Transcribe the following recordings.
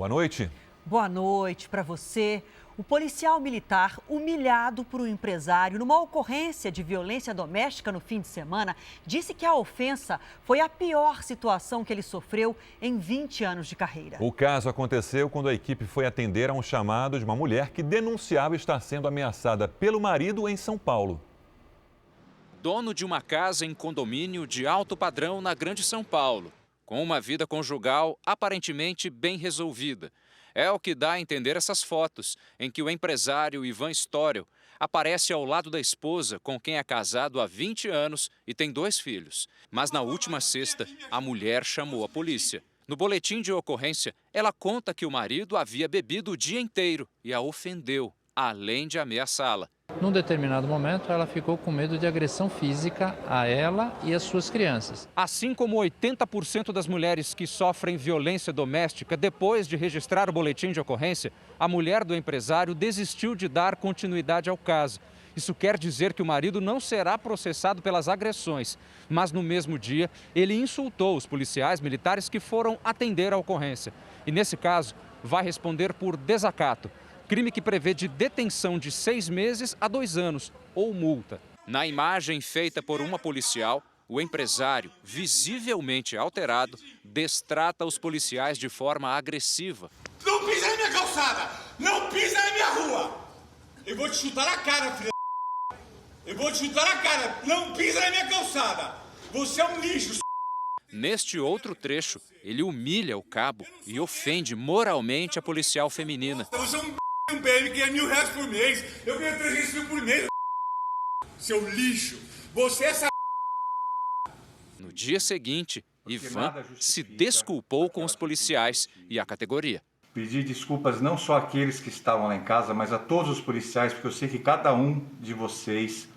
Boa noite. Boa noite para você. O policial militar, humilhado por um empresário numa ocorrência de violência doméstica no fim de semana, disse que a ofensa foi a pior situação que ele sofreu em 20 anos de carreira. O caso aconteceu quando a equipe foi atender a um chamado de uma mulher que denunciava estar sendo ameaçada pelo marido em São Paulo. Dono de uma casa em condomínio de alto padrão na Grande São Paulo, com uma vida conjugal aparentemente bem resolvida. É o que dá a entender essas fotos, em que o empresário Ivan Storio aparece ao lado da esposa, com quem é casado há 20 anos e tem 2 filhos. Mas na última sexta, a mulher chamou a polícia. No boletim de ocorrência, ela conta que o marido havia bebido o dia inteiro e a ofendeu, além de ameaçá-la. Num determinado momento, ela ficou com medo de agressão física a ela e às suas crianças. Assim como 80% das mulheres que sofrem violência doméstica, depois de registrar o boletim de ocorrência, a mulher do empresário desistiu de dar continuidade ao caso. Isso quer dizer que o marido não será processado pelas agressões, mas no mesmo dia ele insultou os policiais militares que foram atender a ocorrência. E nesse caso, vai responder por desacato. Crime que prevê de detenção de 6 meses a 2 anos ou multa. Na imagem feita por uma policial, o empresário, visivelmente alterado, destrata os policiais de forma agressiva. Não pisa na minha calçada! Não pisa na minha rua! Eu vou te chutar na cara, filha. Eu vou te chutar na cara! Não pisa na minha calçada! Você é um lixo! Neste outro trecho, ele humilha o cabo e ofende moralmente a policial feminina. Você é um BM que ganha R$1.000 por mês. Eu ganho 300 mil por mês. Seu lixo. Você é essa... No dia seguinte, Ivan se desculpou com os policiais e a categoria. Pedir desculpas não só àqueles que estavam lá em casa, mas a todos os policiais, porque eu sei que cada um de vocês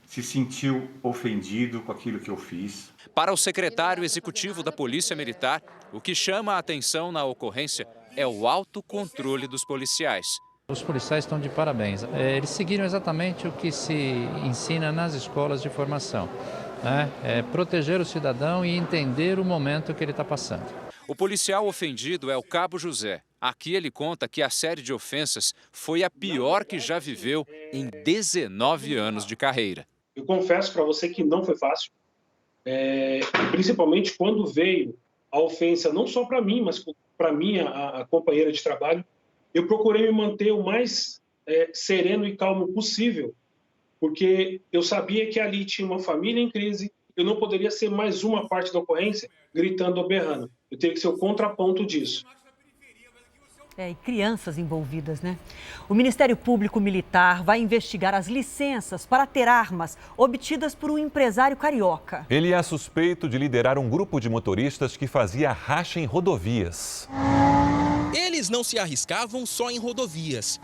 se sentiu ofendido com aquilo que eu fiz. Para o secretário executivo da Polícia Militar, o que chama a atenção na ocorrência é o autocontrole dos policiais. Os policiais estão de parabéns. Eles seguiram exatamente o que se ensina nas escolas de formação, né? Proteger o cidadão e entender o momento que ele está passando. O policial ofendido é o Cabo José. Aqui ele conta que a série de ofensas foi a pior que já viveu em 19 anos de carreira. Eu confesso para você que não foi fácil, principalmente quando veio a ofensa, não só para mim, mas para a companheira de trabalho. Eu procurei me manter o mais sereno e calmo possível, porque eu sabia que ali tinha uma família em crise, eu não poderia ser mais uma parte da ocorrência gritando ou berrando. Eu teria que ser o contraponto disso. E crianças envolvidas, né? O Ministério Público Militar vai investigar as licenças para ter armas obtidas por um empresário carioca. Ele é suspeito de liderar um grupo de motoristas que fazia racha em rodovias. Eles não se arriscavam só em rodovias.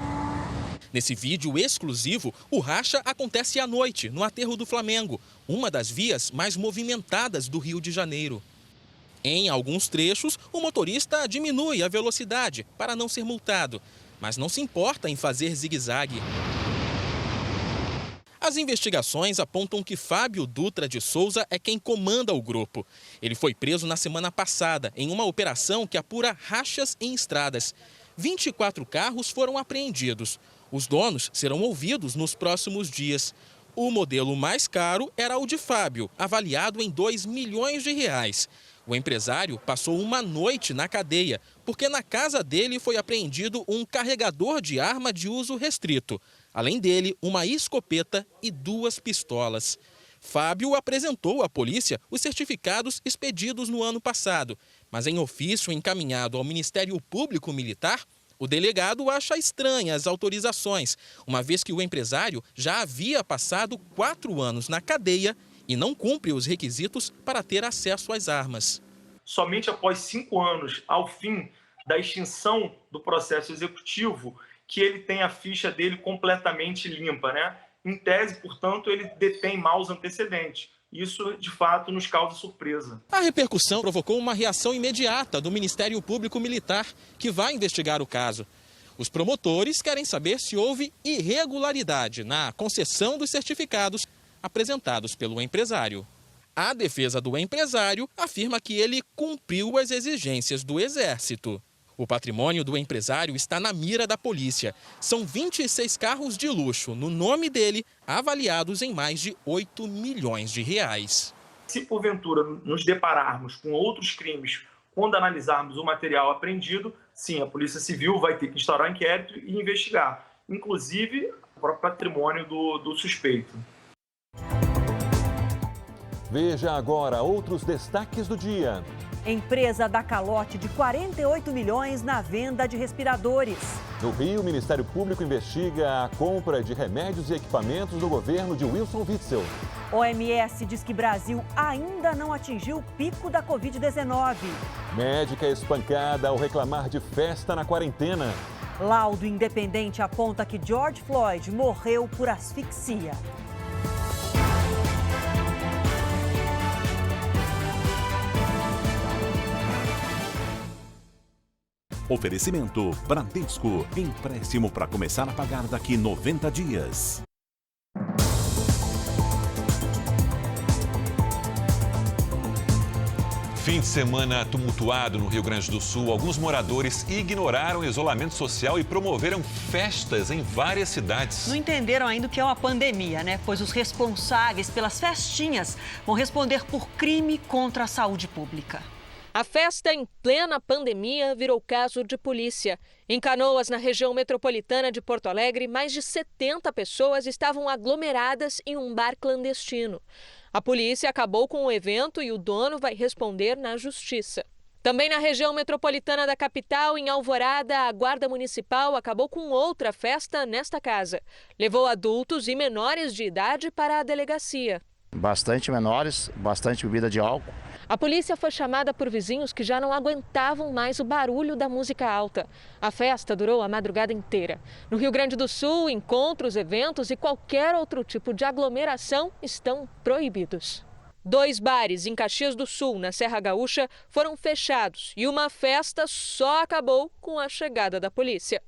Nesse vídeo exclusivo, o racha acontece à noite, no Aterro do Flamengo, uma das vias mais movimentadas do Rio de Janeiro. Em alguns trechos, o motorista diminui a velocidade para não ser multado, mas não se importa em fazer zigue-zague. As investigações apontam que Fábio Dutra de Souza é quem comanda o grupo. Ele foi preso na semana passada em uma operação que apura rachas em estradas. 24 carros foram apreendidos. Os donos serão ouvidos nos próximos dias. O modelo mais caro era o de Fábio, avaliado em R$2 milhões. O empresário passou uma noite na cadeia, porque na casa dele foi apreendido um carregador de arma de uso restrito. Além dele, uma escopeta e 2 pistolas. Fábio apresentou à polícia os certificados expedidos no ano passado, mas em ofício encaminhado ao Ministério Público Militar, o delegado acha estranhas as autorizações, uma vez que o empresário já havia passado 4 anos na cadeia e não cumpre os requisitos para ter acesso às armas. Somente após 5 anos, ao fim da extinção do processo executivo, que ele tem a ficha dele completamente limpa, né? Em tese, portanto, ele detém maus antecedentes. Isso, de fato, nos causa surpresa. A repercussão provocou uma reação imediata do Ministério Público Militar, que vai investigar o caso. Os promotores querem saber se houve irregularidade na concessão dos certificados apresentados pelo empresário. A defesa do empresário afirma que ele cumpriu as exigências do Exército. O patrimônio do empresário está na mira da polícia. São 26 carros de luxo, no nome dele, avaliados em mais de 8 milhões de reais. Se porventura nos depararmos com outros crimes, quando analisarmos o material apreendido, sim, a Polícia Civil vai ter que instaurar inquérito e investigar, inclusive o próprio patrimônio do suspeito. Veja agora outros destaques do dia. Empresa dá calote de 48 milhões na venda de respiradores. No Rio, o Ministério Público investiga a compra de remédios e equipamentos do governo de Wilson Witzel. OMS diz que Brasil ainda não atingiu o pico da Covid-19. Médica espancada ao reclamar de festa na quarentena. Laudo independente aponta que George Floyd morreu por asfixia. Oferecimento Bradesco. Empréstimo para começar a pagar daqui 90 dias. Fim de semana tumultuado no Rio Grande do Sul. Alguns moradores ignoraram o isolamento social e promoveram festas em várias cidades. Não entenderam ainda o que é uma pandemia, né? Pois os responsáveis pelas festinhas vão responder por crime contra a saúde pública. A festa em plena pandemia virou caso de polícia. Em Canoas, na região metropolitana de Porto Alegre, mais de 70 pessoas estavam aglomeradas em um bar clandestino. A polícia acabou com o evento e o dono vai responder na justiça. Também na região metropolitana da capital, em Alvorada, a Guarda Municipal acabou com outra festa nesta casa. Levou adultos e menores de idade para a delegacia. Bastante menores, bastante bebida de álcool. A polícia foi chamada por vizinhos que já não aguentavam mais o barulho da música alta. A festa durou a madrugada inteira. No Rio Grande do Sul, encontros, eventos e qualquer outro tipo de aglomeração estão proibidos. 2 bares em Caxias do Sul, na Serra Gaúcha, foram fechados e uma festa só acabou com a chegada da polícia.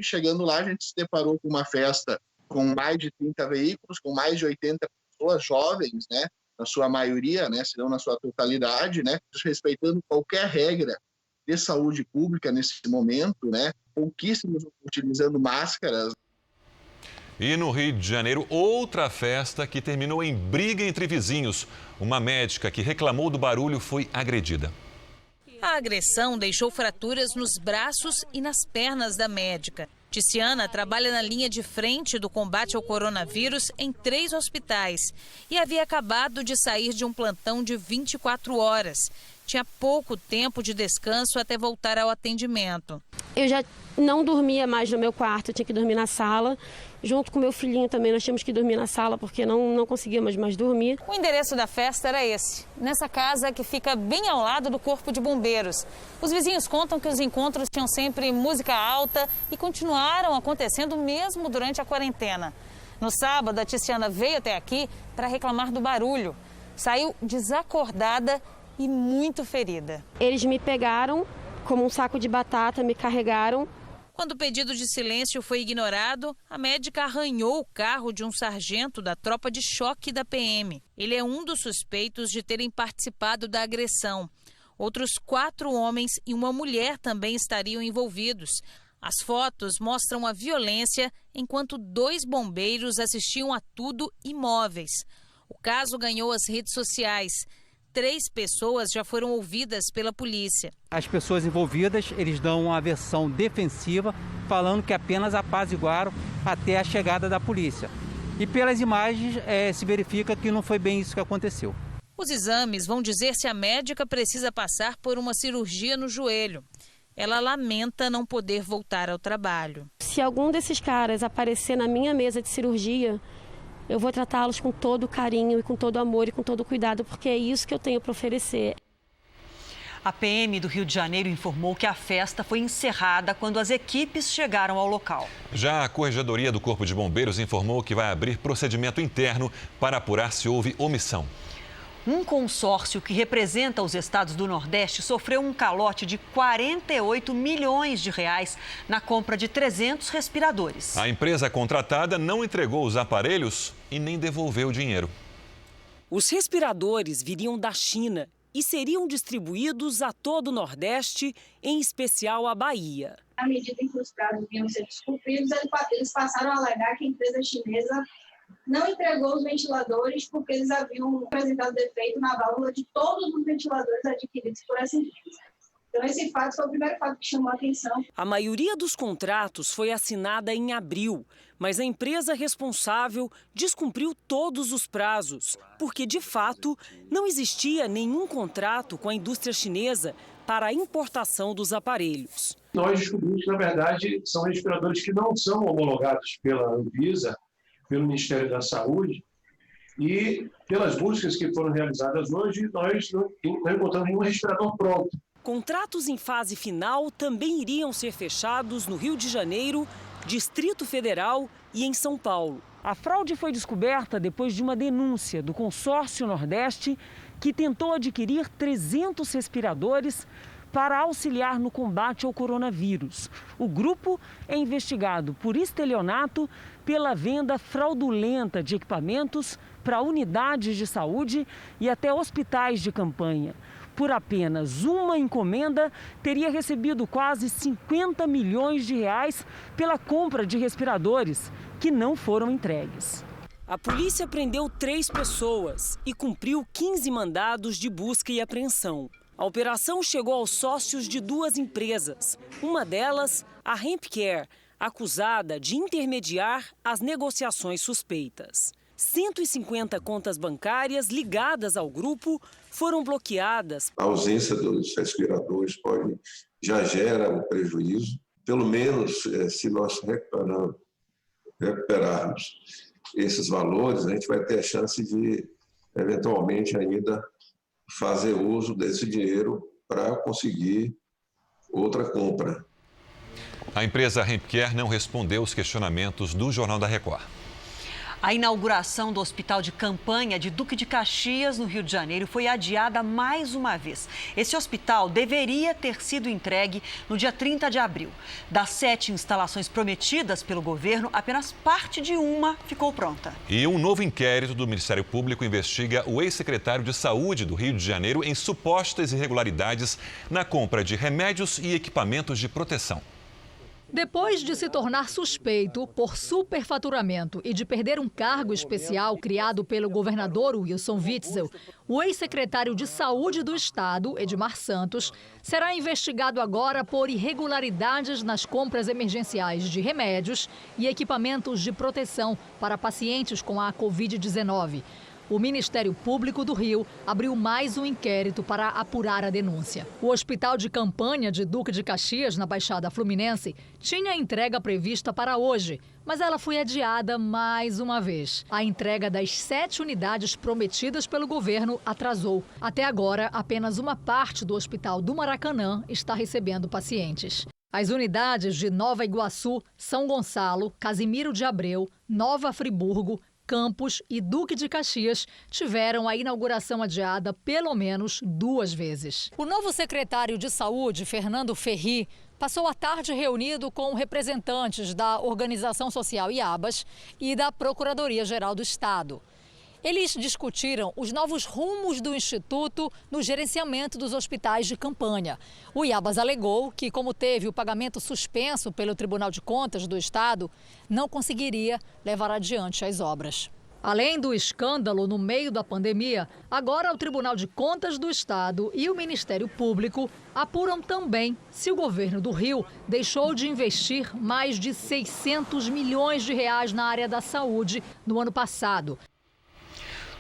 Chegando lá, a gente se deparou com uma festa com mais de 30 veículos, com mais de 80 pessoas jovens, né? Na sua maioria, né, se não na sua totalidade, né, respeitando qualquer regra de saúde pública nesse momento, né, pouquíssimos utilizando máscaras. E no Rio de Janeiro, outra festa que terminou em briga entre vizinhos. Uma médica que reclamou do barulho foi agredida. A agressão deixou fraturas nos braços e nas pernas da médica. Ticiana trabalha na linha de frente do combate ao coronavírus em 3 hospitais e havia acabado de sair de um plantão de 24 horas. Tinha pouco tempo de descanso até voltar ao atendimento. Eu já não dormia mais no meu quarto, eu tinha que dormir na sala. Junto com meu filhinho também, nós tínhamos que dormir na sala porque não conseguíamos mais dormir. O endereço da festa era esse, nessa casa que fica bem ao lado do Corpo de Bombeiros. Os vizinhos contam que os encontros tinham sempre música alta e continuaram acontecendo mesmo durante a quarentena. No sábado, a Ticiana veio até aqui para reclamar do barulho. Saiu desacordada e muito ferida. Eles me pegaram como um saco de batata, me carregaram. Quando o pedido de silêncio foi ignorado, a médica arranhou o carro de um sargento da tropa de choque da PM. Ele é um dos suspeitos de terem participado da agressão. Outros 4 homens e uma mulher também estariam envolvidos. As fotos mostram a violência enquanto 2 bombeiros assistiam a tudo imóveis. O caso ganhou as redes sociais. 3 pessoas já foram ouvidas pela polícia. As pessoas envolvidas, eles dão uma versão defensiva, falando que apenas apaziguaram até a chegada da polícia. E pelas imagens se verifica que não foi bem isso que aconteceu. Os exames vão dizer se a médica precisa passar por uma cirurgia no joelho. Ela lamenta não poder voltar ao trabalho. Se algum desses caras aparecer na minha mesa de cirurgia, eu vou tratá-los com todo carinho e com todo amor e com todo cuidado, porque é isso que eu tenho para oferecer. A PM do Rio de Janeiro informou que a festa foi encerrada quando as equipes chegaram ao local. Já a Corregedoria do Corpo de Bombeiros informou que vai abrir procedimento interno para apurar se houve omissão. Um consórcio que representa os estados do Nordeste sofreu um calote de 48 milhões de reais na compra de 300 respiradores. A empresa contratada não entregou os aparelhos e nem devolveu o dinheiro. Os respiradores viriam da China e seriam distribuídos a todo o Nordeste, em especial a Bahia. À medida em que os prazos vinham ser descumpridos, eles passaram a alegar que a empresa chinesa não entregou os ventiladores porque eles haviam apresentado defeito na válvula de todos os ventiladores adquiridos por essa empresa. Então, esse fato foi o primeiro fato que chamou a atenção. A maioria dos contratos foi assinada em abril, mas a empresa responsável descumpriu todos os prazos, porque, de fato, não existia nenhum contrato com a indústria chinesa para a importação dos aparelhos. Nós descobrimos que, na verdade, são respiradores que não são homologados pela Anvisa, pelo Ministério da Saúde, e pelas buscas que foram realizadas hoje, nós não encontramos nenhum respirador pronto. Contratos em fase final também iriam ser fechados no Rio de Janeiro, Distrito Federal e em São Paulo. A fraude foi descoberta depois de uma denúncia do Consórcio Nordeste, que tentou adquirir 300 respiradores para auxiliar no combate ao coronavírus. O grupo é investigado por estelionato pela venda fraudulenta de equipamentos para unidades de saúde e até hospitais de campanha. Por apenas uma encomenda, teria recebido quase 50 milhões de reais pela compra de respiradores, que não foram entregues. A polícia prendeu 3 pessoas e cumpriu 15 mandados de busca e apreensão. A operação chegou aos sócios de 2 empresas, uma delas, a Hempcare, acusada de intermediar as negociações suspeitas. 150 contas bancárias ligadas ao grupo foram bloqueadas. A ausência dos respiradores já gera um prejuízo. Pelo menos, se nós recuperarmos esses valores, a gente vai ter a chance de, eventualmente, ainda fazer uso desse dinheiro para conseguir outra compra. A empresa Hempcare não respondeu os questionamentos do Jornal da Record. A inauguração do Hospital de Campanha de Duque de Caxias, no Rio de Janeiro, foi adiada mais uma vez. Esse hospital deveria ter sido entregue no dia 30 de abril. Das 7 instalações prometidas pelo governo, apenas parte de uma ficou pronta. E um novo inquérito do Ministério Público investiga o ex-secretário de Saúde do Rio de Janeiro em supostas irregularidades na compra de remédios e equipamentos de proteção. Depois de se tornar suspeito por superfaturamento e de perder um cargo especial criado pelo governador Wilson Witzel, o ex-secretário de Saúde do Estado, Edmar Santos, será investigado agora por irregularidades nas compras emergenciais de remédios e equipamentos de proteção para pacientes com a Covid-19. O Ministério Público do Rio abriu mais um inquérito para apurar a denúncia. O Hospital de Campanha de Duque de Caxias, na Baixada Fluminense, tinha a entrega prevista para hoje, mas ela foi adiada mais uma vez. A entrega das 7 unidades prometidas pelo governo atrasou. Até agora, apenas uma parte do Hospital do Maracanã está recebendo pacientes. As unidades de Nova Iguaçu, São Gonçalo, Casimiro de Abreu, Nova Friburgo, Campos e Duque de Caxias tiveram a inauguração adiada pelo menos 2 vezes. O novo secretário de Saúde, Fernando Ferri, passou a tarde reunido com representantes da Organização Social IABAS e da Procuradoria-Geral do Estado. Eles discutiram os novos rumos do Instituto no gerenciamento dos hospitais de campanha. O IABAS alegou que, como teve o pagamento suspenso pelo Tribunal de Contas do Estado, não conseguiria levar adiante as obras. Além do escândalo no meio da pandemia, agora o Tribunal de Contas do Estado e o Ministério Público apuram também se o governo do Rio deixou de investir mais de 600 milhões de reais na área da saúde no ano passado.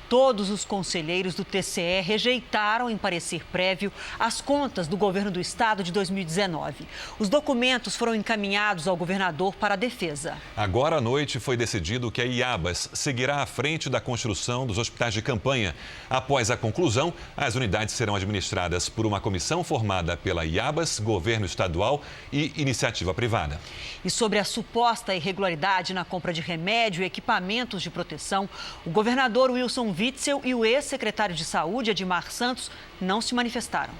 Todos os conselheiros do TCE rejeitaram em parecer prévio as contas do governo do estado de 2019. Os documentos foram encaminhados ao governador para a defesa. Agora à noite foi decidido que a IABAS seguirá à frente da construção dos hospitais de campanha. Após a conclusão, as unidades serão administradas por uma comissão formada pela IABAS, governo estadual e iniciativa privada. E sobre a suposta irregularidade na compra de remédio e equipamentos de proteção, o governador Wilson Witzel e o ex-secretário de Saúde, Edmar Santos, não se manifestaram.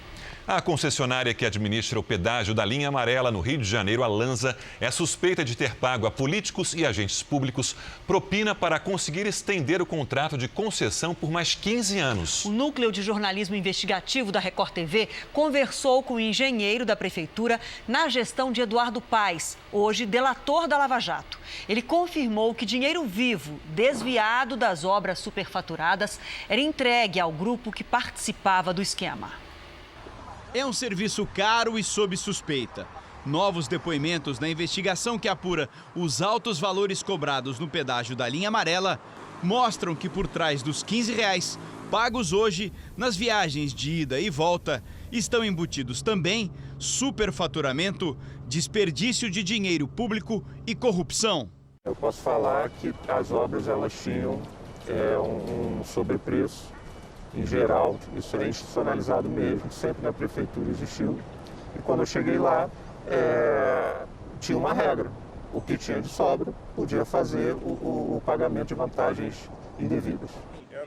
A concessionária que administra o pedágio da linha amarela no Rio de Janeiro, a Lanza, é suspeita de ter pago a políticos e agentes públicos propina para conseguir estender o contrato de concessão por mais 15 anos. O Núcleo de Jornalismo Investigativo da Record TV conversou com o engenheiro da prefeitura na gestão de Eduardo Paes, hoje delator da Lava Jato. Ele confirmou que dinheiro vivo, desviado das obras superfaturadas, era entregue ao grupo que participava do esquema. É um serviço caro e sob suspeita. Novos depoimentos na investigação que apura os altos valores cobrados no pedágio da linha amarela mostram que por trás dos R$15 pagos hoje nas viagens de ida e volta estão embutidos também superfaturamento, desperdício de dinheiro público e corrupção. Eu posso falar que as obras elas tinham um sobrepreço. Em geral, isso é institucionalizado mesmo, sempre na prefeitura existiu. E quando eu cheguei lá, tinha uma regra. O que tinha de sobra podia fazer o pagamento de vantagens indevidas.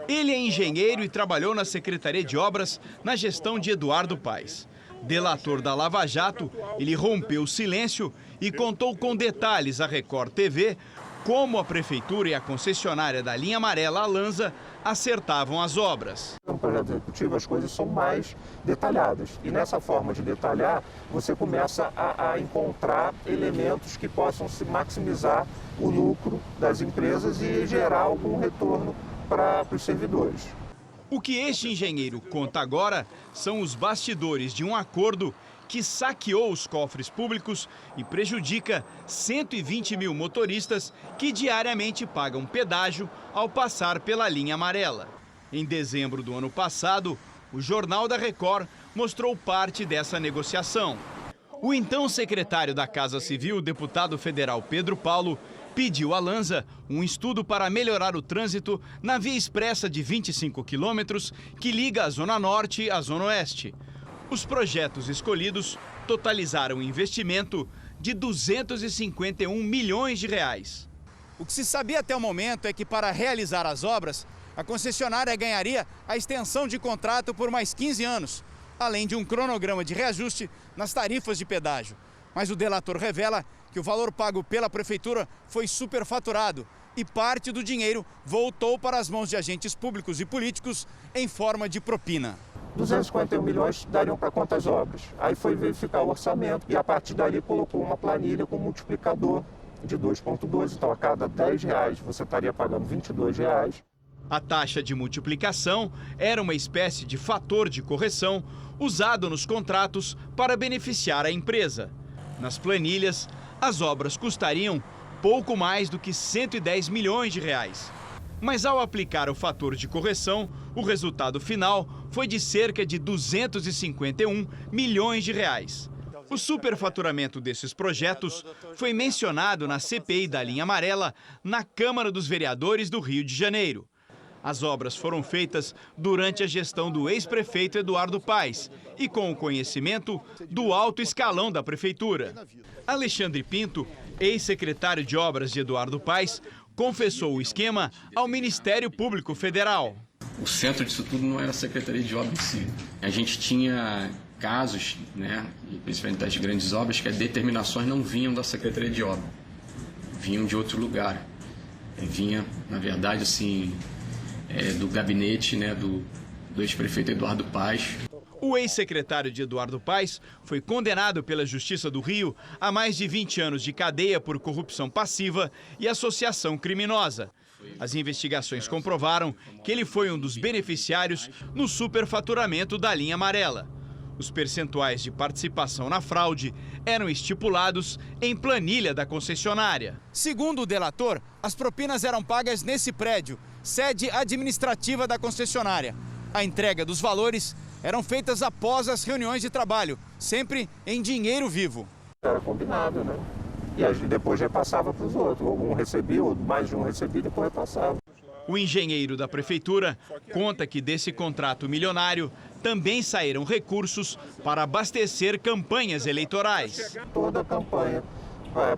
Ele é engenheiro e trabalhou na Secretaria de Obras na gestão de Eduardo Paes. Delator da Lava Jato, ele rompeu o silêncio e contou com detalhes à Record TV como a prefeitura e a concessionária da linha amarela, a Lanza, acertavam as obras. No projeto executivo as coisas são mais detalhadas e nessa forma de detalhar você começa a encontrar elementos que possam se maximizar o lucro das empresas e gerar algum retorno para os servidores. O que este engenheiro conta agora são os bastidores de um acordo que saqueou os cofres públicos e prejudica 120 mil motoristas que diariamente pagam pedágio ao passar pela linha amarela. Em dezembro do ano passado, o Jornal da Record mostrou parte dessa negociação. O então secretário da Casa Civil, o deputado federal Pedro Paulo, pediu à Lanza um estudo para melhorar o trânsito na via expressa de 25 quilômetros que liga a Zona Norte à Zona Oeste. Os projetos escolhidos totalizaram um investimento de 251 milhões de reais. O que se sabia até o momento é que para realizar as obras, a concessionária ganharia a extensão de contrato por mais 15 anos, além de um cronograma de reajuste nas tarifas de pedágio. Mas o delator revela que o valor pago pela prefeitura foi superfaturado e parte do dinheiro voltou para as mãos de agentes públicos e políticos em forma de propina. 251 milhões dariam para quantas obras? Aí foi verificar o orçamento e a partir dali colocou uma planilha com multiplicador de 2,2, então a cada R$10 você estaria pagando R$22. A taxa de multiplicação era uma espécie de fator de correção usado nos contratos para beneficiar a empresa. Nas planilhas, as obras custariam pouco mais do que 110 milhões de reais. Mas ao aplicar o fator de correção, o resultado final foi de cerca de 251 milhões de reais. O superfaturamento desses projetos foi mencionado na CPI da linha amarela na Câmara dos Vereadores do Rio de Janeiro. As obras foram feitas durante a gestão do ex-prefeito Eduardo Paes e com o conhecimento do alto escalão da prefeitura. Alexandre Pinto, ex-secretário de Obras de Eduardo Paes, confessou o esquema ao Ministério Público Federal. O centro disso tudo não era a Secretaria de Obras em si. A gente tinha casos, principalmente das grandes obras, que as determinações não vinham da Secretaria de Obras, vinham de outro lugar. Vinha, na verdade, assim, do gabinete do ex-prefeito Eduardo Paes. O ex-secretário de Eduardo Paes foi condenado pela Justiça do Rio a mais de 20 anos de cadeia por corrupção passiva e associação criminosa. As investigações comprovaram que ele foi um dos beneficiários no superfaturamento da linha amarela. Os percentuais de participação na fraude eram estipulados em planilha da concessionária. Segundo o delator, as propinas eram pagas nesse prédio, sede administrativa da concessionária. A entrega dos valores eram feitas após as reuniões de trabalho, sempre em dinheiro vivo. Era combinado, né? E aí depois repassava para os outros. Um recebia, ou mais de um recebia, depois repassava. O engenheiro da prefeitura conta que desse contrato milionário também saíram recursos para abastecer campanhas eleitorais. Toda a campanha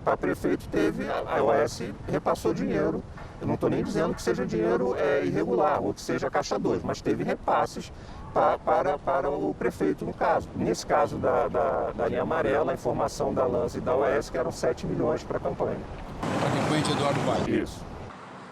para prefeito teve, a OAS repassou dinheiro Eu não estou nem dizendo que seja dinheiro irregular ou que seja caixa 2, mas teve repasses para o prefeito, no caso. Nesse caso da linha amarela, a informação da Lanza e da OAS que eram 7 milhões para a campanha. Para a campanha de Eduardo Paes. Isso.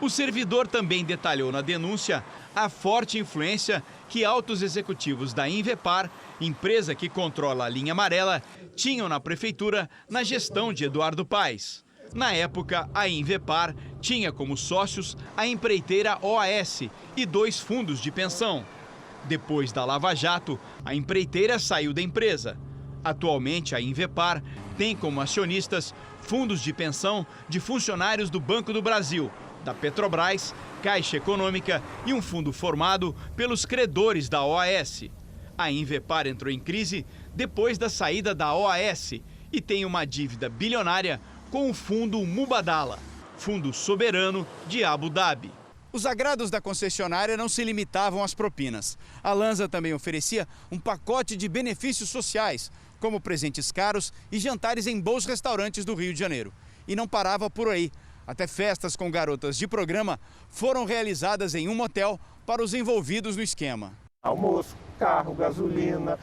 O servidor também detalhou na denúncia a forte influência que altos executivos da Invepar, empresa que controla a linha amarela, tinham na prefeitura na gestão de Eduardo Paes. Na época, a Invepar tinha como sócios a empreiteira OAS e 2 fundos de pensão. Depois da Lava Jato, a empreiteira saiu da empresa. Atualmente, a Invepar tem como acionistas fundos de pensão de funcionários do Banco do Brasil, da Petrobras, Caixa Econômica e um fundo formado pelos credores da OAS. A Invepar entrou em crise depois da saída da OAS e tem uma dívida bilionária com o fundo Mubadala, fundo soberano de Abu Dhabi. Os agrados da concessionária não se limitavam às propinas. A Lanza também oferecia um pacote de benefícios sociais, como presentes caros e jantares em bons restaurantes do Rio de Janeiro. E não parava por aí. Até festas com garotas de programa foram realizadas em um motel para os envolvidos no esquema. Almoço, carro, gasolina,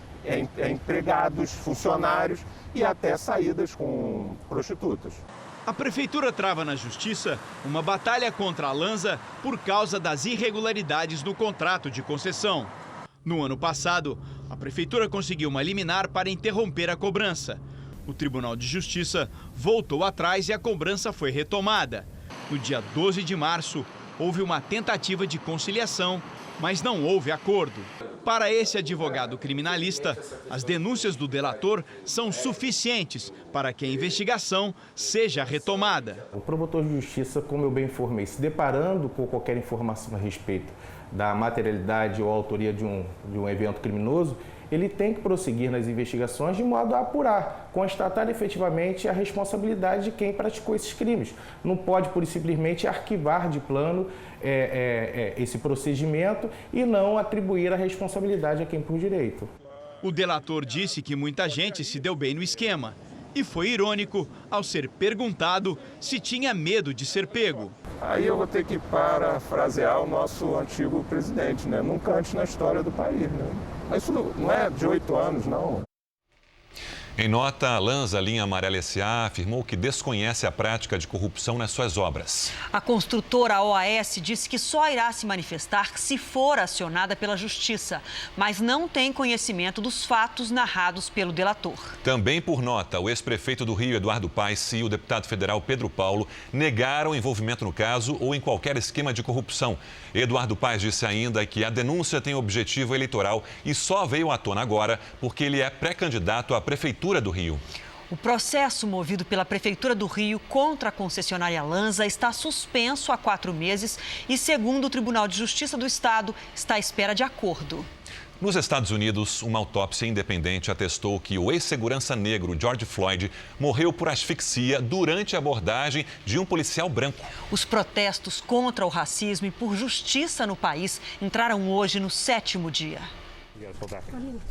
empregados, funcionários e até saídas com prostitutas. A prefeitura trava na justiça uma batalha contra a Lanza por causa das irregularidades no contrato de concessão. No ano passado, a prefeitura conseguiu uma liminar para interromper a cobrança. O Tribunal de Justiça voltou atrás e a cobrança foi retomada. No dia 12 de março, houve uma tentativa de conciliação, mas não houve acordo. Para esse advogado criminalista, as denúncias do delator são suficientes para que a investigação seja retomada. O promotor de justiça, como eu bem informei, se deparando com qualquer informação a respeito da materialidade ou autoria de um evento criminoso, ele tem que prosseguir nas investigações de modo a apurar, constatar efetivamente a responsabilidade de quem praticou esses crimes. Não pode, pura e simplesmente, arquivar de plano esse procedimento e não atribuir a responsabilidade a quem por direito. O delator disse que muita gente se deu bem no esquema e foi irônico ao ser perguntado se tinha medo de ser pego. Aí eu vou ter que parafrasear o nosso antigo presidente, né? Nunca antes na história do país, né? Mas isso não é de 8 anos, não. Em nota, a Lanza Linha Amarela S.A. afirmou que desconhece a prática de corrupção nas suas obras. A construtora OAS disse que só irá se manifestar se for acionada pela Justiça, mas não tem conhecimento dos fatos narrados pelo delator. Também por nota, o ex-prefeito do Rio, Eduardo Paes, e o deputado federal Pedro Paulo negaram envolvimento no caso ou em qualquer esquema de corrupção. Eduardo Paes disse ainda que a denúncia tem objetivo eleitoral e só veio à tona agora porque ele é pré-candidato à prefeitura do Rio. O processo movido pela Prefeitura do Rio contra a concessionária Lanza está suspenso há 4 meses e, segundo o Tribunal de Justiça do Estado, está à espera de acordo. Nos Estados Unidos, uma autópsia independente atestou que o ex-segurança negro George Floyd morreu por asfixia durante a abordagem de um policial branco. Os protestos contra o racismo e por justiça no país entraram hoje no 7º dia.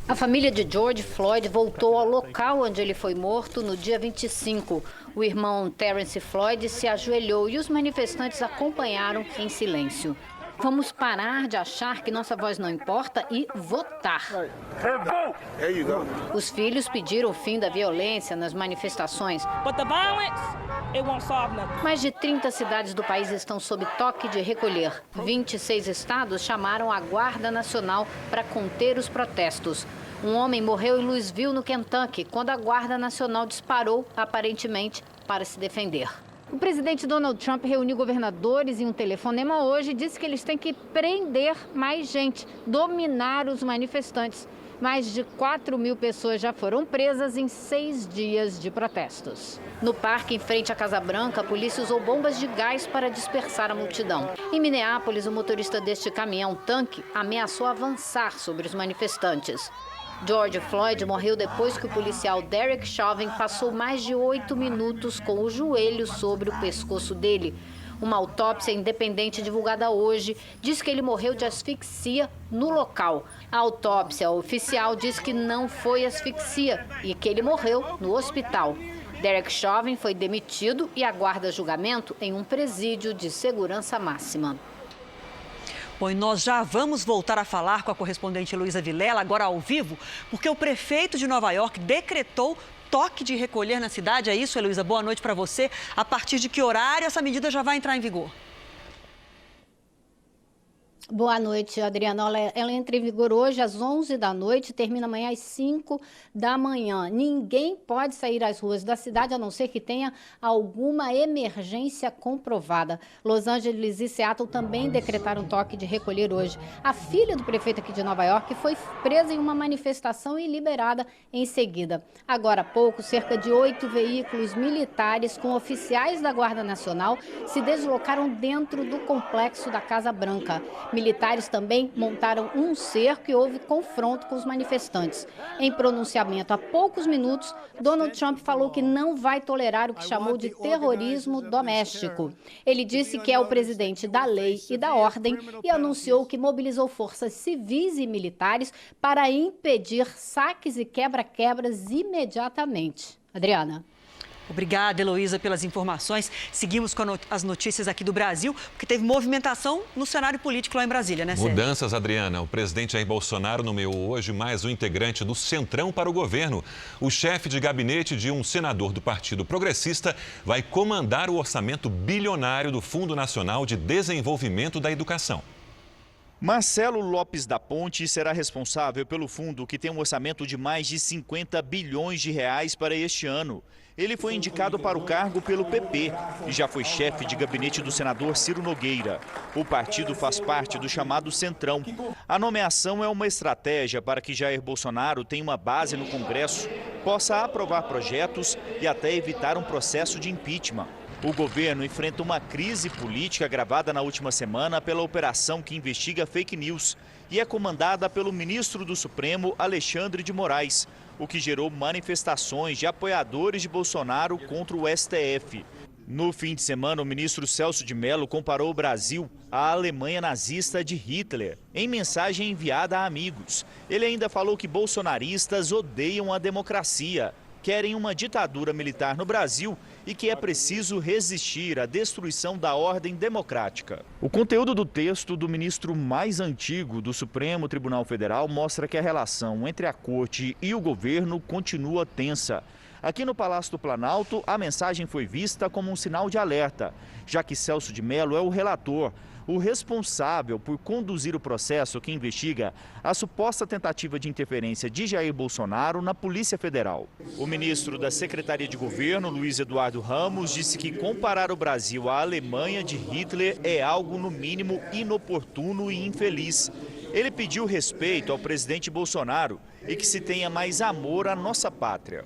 A família de George Floyd voltou ao local onde ele foi morto no dia 25. O irmão Terrence Floyd se ajoelhou e os manifestantes acompanharam em silêncio. Vamos parar de achar que nossa voz não importa e votar. Os filhos pediram o fim da violência nas manifestações. Mais de 30 cidades do país estão sob toque de recolher. 26 estados chamaram a Guarda Nacional para conter os protestos. Um homem morreu em Louisville, no Kentucky, quando a Guarda Nacional disparou, aparentemente, para se defender. O presidente Donald Trump reuniu governadores em um telefonema hoje e disse que eles têm que prender mais gente, dominar os manifestantes. Mais de 4.000 pessoas já foram presas em 6 dias de protestos. No parque, em frente à Casa Branca, a polícia usou bombas de gás para dispersar a multidão. Em Minneapolis, o motorista deste caminhão-tanque ameaçou avançar sobre os manifestantes. George Floyd morreu depois que o policial Derek Chauvin passou mais de 8 minutos com o joelho sobre o pescoço dele. Uma autópsia independente divulgada hoje diz que ele morreu de asfixia no local. A autópsia oficial diz que não foi asfixia e que ele morreu no hospital. Derek Chauvin foi demitido e aguarda julgamento em um presídio de segurança máxima. Bom, e nós já vamos voltar a falar com a correspondente Luísa Vilela, agora ao vivo, porque o prefeito de Nova York decretou toque de recolher na cidade. É isso, Heloísa? Boa noite para você. A partir de que horário essa medida já vai entrar em vigor? Boa noite, Adriana. Ela entra em vigor hoje às 11 da noite, termina amanhã às 5 da manhã. Ninguém pode sair às ruas da cidade a não ser que tenha alguma emergência comprovada. Los Angeles e Seattle também decretaram toque de recolher hoje. A filha do prefeito aqui de Nova York foi presa em uma manifestação e liberada em seguida. Agora há pouco, cerca de 8 veículos militares com oficiais da Guarda Nacional se deslocaram dentro do complexo da Casa Branca. Militares também montaram um cerco e houve confronto com os manifestantes. Em pronunciamento há poucos minutos, Donald Trump falou que não vai tolerar o que chamou de terrorismo doméstico. Ele disse que é o presidente da lei e da ordem e anunciou que mobilizou forças civis e militares para impedir saques e quebra-quebras imediatamente. Adriana. Obrigada, Heloísa, pelas informações. Seguimos com as notícias aqui do Brasil, porque teve movimentação no cenário político lá em Brasília, né, Sérgio? Mudanças, Adriana. O presidente Jair Bolsonaro nomeou hoje mais um integrante do Centrão para o governo. O chefe de gabinete de um senador do Partido Progressista vai comandar o orçamento bilionário do Fundo Nacional de Desenvolvimento da Educação. Marcelo Lopes da Ponte será responsável pelo fundo, que tem um orçamento de mais de 50 bilhões de reais para este ano. Ele foi indicado para o cargo pelo PP e já foi chefe de gabinete do senador Ciro Nogueira. O partido faz parte do chamado Centrão. A nomeação é uma estratégia para que Jair Bolsonaro tenha uma base no Congresso, possa aprovar projetos e até evitar um processo de impeachment. O governo enfrenta uma crise política agravada na última semana pela operação que investiga fake news e é comandada pelo ministro do Supremo, Alexandre de Moraes, o que gerou manifestações de apoiadores de Bolsonaro contra o STF. No fim de semana, o ministro Celso de Mello comparou o Brasil à Alemanha nazista de Hitler, em mensagem enviada a amigos. Ele ainda falou que bolsonaristas odeiam a democracia, querem uma ditadura militar no Brasil e que é preciso resistir à destruição da ordem democrática. O conteúdo do texto do ministro mais antigo do Supremo Tribunal Federal mostra que a relação entre a corte e o governo continua tensa. Aqui no Palácio do Planalto, a mensagem foi vista como um sinal de alerta, já que Celso de Mello é o relator, o responsável por conduzir o processo que investiga a suposta tentativa de interferência de Jair Bolsonaro na Polícia Federal. O ministro da Secretaria de Governo, Luiz Eduardo Ramos, disse que comparar o Brasil à Alemanha de Hitler é algo, no mínimo, inoportuno e infeliz. Ele pediu respeito ao presidente Bolsonaro e que se tenha mais amor à nossa pátria.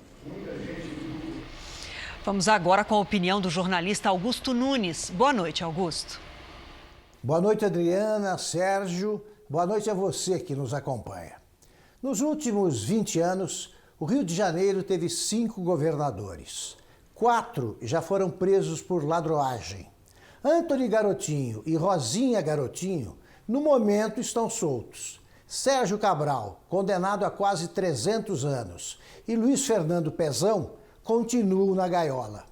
Vamos agora com a opinião do jornalista Augusto Nunes. Boa noite, Augusto. Boa noite, Adriana, Sérgio. Boa noite a você que nos acompanha. Nos últimos 20 anos, o Rio de Janeiro teve 5 governadores. 4 já foram presos por ladroagem. Antony Garotinho e Rosinha Garotinho, no momento, estão soltos. Sérgio Cabral, condenado a quase 300 anos, e Luiz Fernando Pezão continuam na gaiola.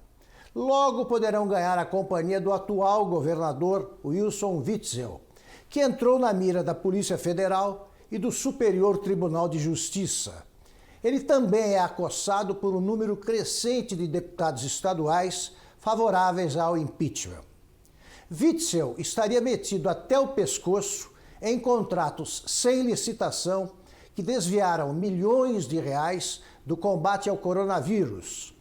Logo poderão ganhar a companhia do atual governador Wilson Witzel, que entrou na mira da Polícia Federal e do Superior Tribunal de Justiça. Ele também é acossado por um número crescente de deputados estaduais favoráveis ao impeachment. Witzel estaria metido até o pescoço em contratos sem licitação que desviaram milhões de reais do combate ao coronavírus.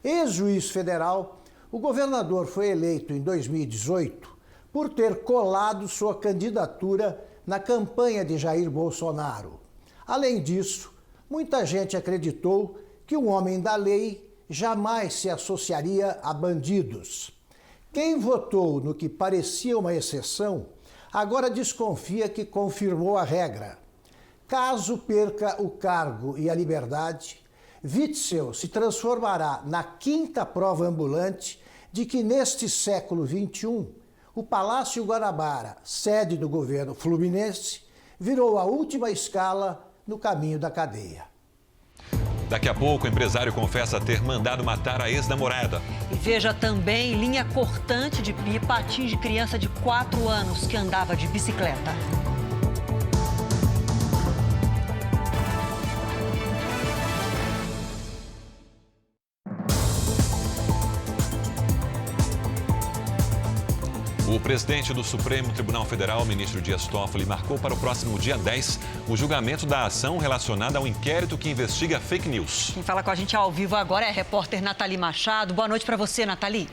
Ex-juiz federal, o governador foi eleito em 2018 por ter colado sua candidatura na campanha de Jair Bolsonaro. Além disso, muita gente acreditou que um homem da lei jamais se associaria a bandidos. Quem votou no que parecia uma exceção, agora desconfia que confirmou a regra. Caso perca o cargo e a liberdade, Witzel se transformará na 5ª prova ambulante de que neste século XXI, o Palácio Guanabara, sede do governo fluminense, virou a última escala no caminho da cadeia. Daqui a pouco, o empresário confessa ter mandado matar a ex-namorada. E veja também, linha cortante de pipa atinge criança de 4 anos que andava de bicicleta. O presidente do Supremo Tribunal Federal, ministro Dias Toffoli, marcou para o próximo dia 10 o julgamento da ação relacionada ao inquérito que investiga fake news. Quem fala com a gente ao vivo agora é a repórter Nathalie Machado. Boa noite para você, Nathalie.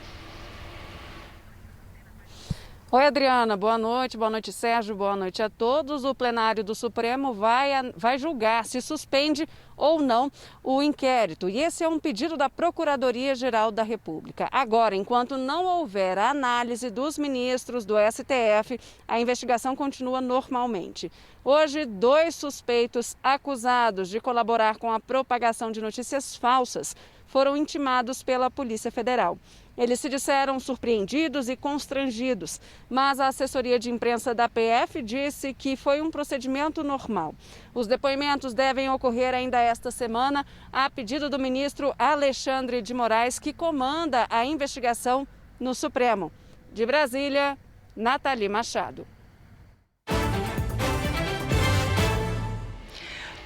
Oi, Adriana. Boa noite, Sérgio. Boa noite a todos. O plenário do Supremo vai julgar se suspende ou não o inquérito. E esse é um pedido da Procuradoria-Geral da República. Agora, enquanto não houver a análise dos ministros do STF, a investigação continua normalmente. Hoje, 2 suspeitos acusados de colaborar com a propagação de notícias falsas foram intimados pela Polícia Federal. Eles se disseram surpreendidos e constrangidos, mas a assessoria de imprensa da PF disse que foi um procedimento normal. Os depoimentos devem ocorrer ainda esta semana, a pedido do ministro Alexandre de Moraes, que comanda a investigação no Supremo. De Brasília, Nathalie Machado.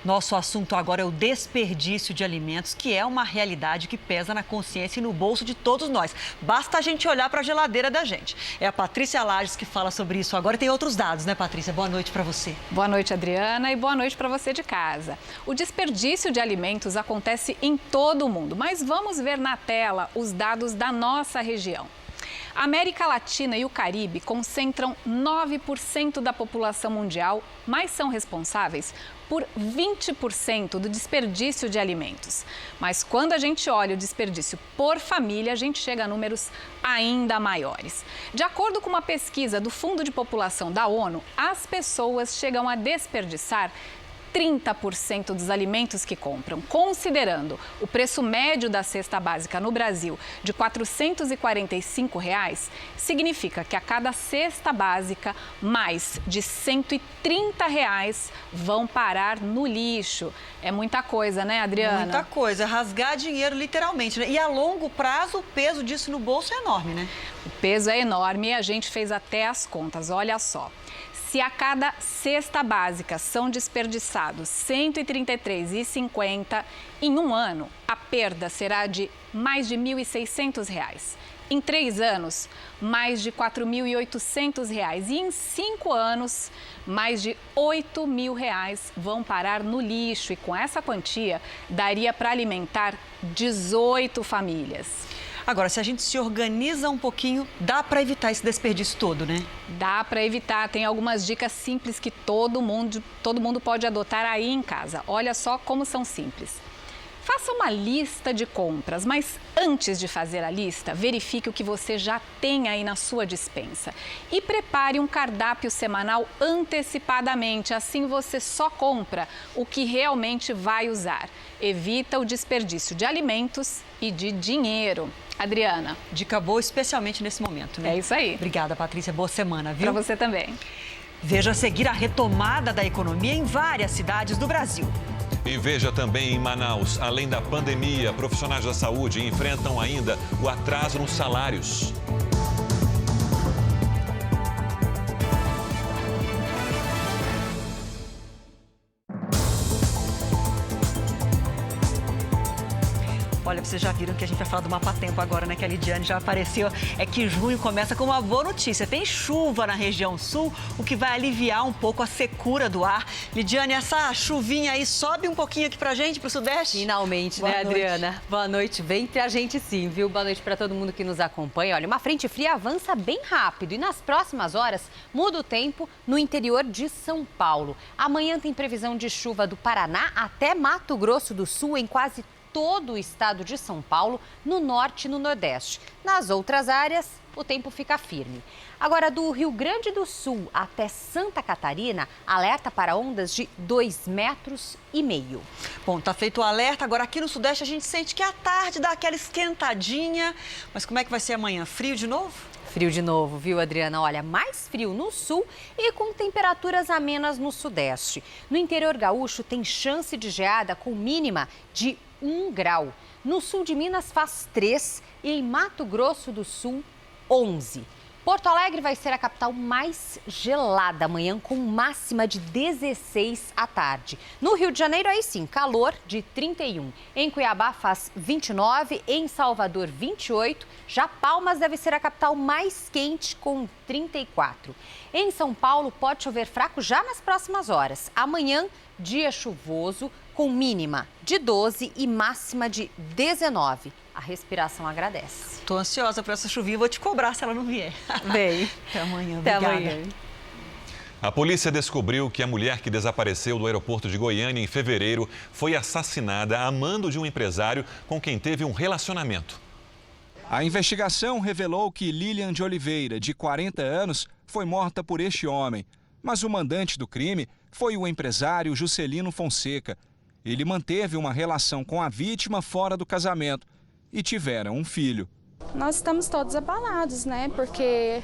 Nosso assunto agora é o desperdício de alimentos, que é uma realidade que pesa na consciência e no bolso de todos nós. Basta a gente olhar para a geladeira da gente. É a Patrícia Lages que fala sobre isso agora. Tem outros dados, né, Patrícia? Boa noite para você. Boa noite, Adriana, e boa noite para você de casa. O desperdício de alimentos acontece em todo o mundo, mas vamos ver na tela os dados da nossa região. A América Latina e o Caribe concentram 9% da população mundial, mas são responsáveis por 20% do desperdício de alimentos. Mas quando a gente olha o desperdício por família, a gente chega a números ainda maiores. De acordo com uma pesquisa do Fundo de População da ONU, as pessoas chegam a desperdiçar 30% dos alimentos que compram. Considerando o preço médio da cesta básica no Brasil de R$ 445, significa que a cada cesta básica, mais de R$ 130 vão parar no lixo. É muita coisa, né, Adriana? Muita coisa. Rasgar dinheiro, literalmente, né? E a longo prazo, o peso disso no bolso é enorme, né? O peso é enorme e a gente fez até as contas. Olha só. Se a cada cesta básica são desperdiçados R$ 133,50 em um ano, a perda será de mais de R$ 1.600. Em 3 anos, mais de R$ 4.800. E em 5 anos, mais de R$ 8.000 vão parar no lixo. E com essa quantia, daria para alimentar 18 famílias. Agora, se a gente se organiza um pouquinho, dá para evitar esse desperdício todo, né? Dá para evitar. Tem algumas dicas simples que todo mundo pode adotar aí em casa. Olha só como são simples. Faça uma lista de compras, mas antes de fazer a lista, verifique o que você já tem aí na sua despensa. E prepare um cardápio semanal antecipadamente, assim você só compra o que realmente vai usar. Evita o desperdício de alimentos e de dinheiro. Adriana. Dica boa, especialmente nesse momento, né? É isso aí. Obrigada, Patrícia. Boa semana, viu? Para você também. Veja a seguir a retomada da economia em várias cidades do Brasil. E veja também em Manaus, além da pandemia, profissionais da saúde enfrentam ainda o atraso nos salários. Olha, vocês já viram que a gente vai falar do Mapa-Tempo agora, né? Que a Lidiane já apareceu. É que junho começa com uma boa notícia. Tem chuva na região sul, o que vai aliviar um pouco a secura do ar. Lidiane, essa chuvinha aí sobe um pouquinho aqui pra gente, pro sudeste? Finalmente, né, Adriana? Boa noite. Vem pra gente sim, viu? Boa noite pra todo mundo que nos acompanha. Olha, uma frente fria avança bem rápido e nas próximas horas muda o tempo no interior de São Paulo. Amanhã tem previsão de chuva do Paraná até Mato Grosso do Sul, em quase todo o estado de São Paulo, no norte e no nordeste. Nas outras áreas, o tempo fica firme. Agora, do Rio Grande do Sul até Santa Catarina, alerta para ondas de 2,5 metros. Bom, tá feito o alerta. Agora, aqui no sudeste, a gente sente que à tarde dá aquela esquentadinha. Mas como é que vai ser amanhã? Frio de novo? Frio de novo, viu, Adriana? Olha, mais frio no sul e com temperaturas amenas no sudeste. No interior gaúcho, tem chance de geada com mínima de 1 grau. No sul de Minas faz 3 e em Mato Grosso do Sul, 11. Porto Alegre vai ser a capital mais gelada amanhã, com máxima de 16 à tarde. No Rio de Janeiro, aí sim, calor de 31. Em Cuiabá faz 29, em Salvador 28. Já Palmas deve ser a capital mais quente, com 34. Em São Paulo, pode chover fraco já nas próximas horas. Amanhã, dia chuvoso, com mínima de 12 e máxima de 19. A respiração agradece. Tô ansiosa por essa chuvinha, vou te cobrar se ela não vier. Vem. Até amanhã, Até obrigada. amanhã. A polícia descobriu que a mulher que desapareceu do aeroporto de Goiânia em fevereiro foi assassinada a mando de um empresário com quem teve um relacionamento. A investigação revelou que Lilian de Oliveira, de 40 anos, foi morta por este homem. Mas o mandante do crime foi o empresário Juscelino Fonseca. Ele manteve uma relação com a vítima fora do casamento e tiveram um filho. Nós estamos todos abalados, né? Porque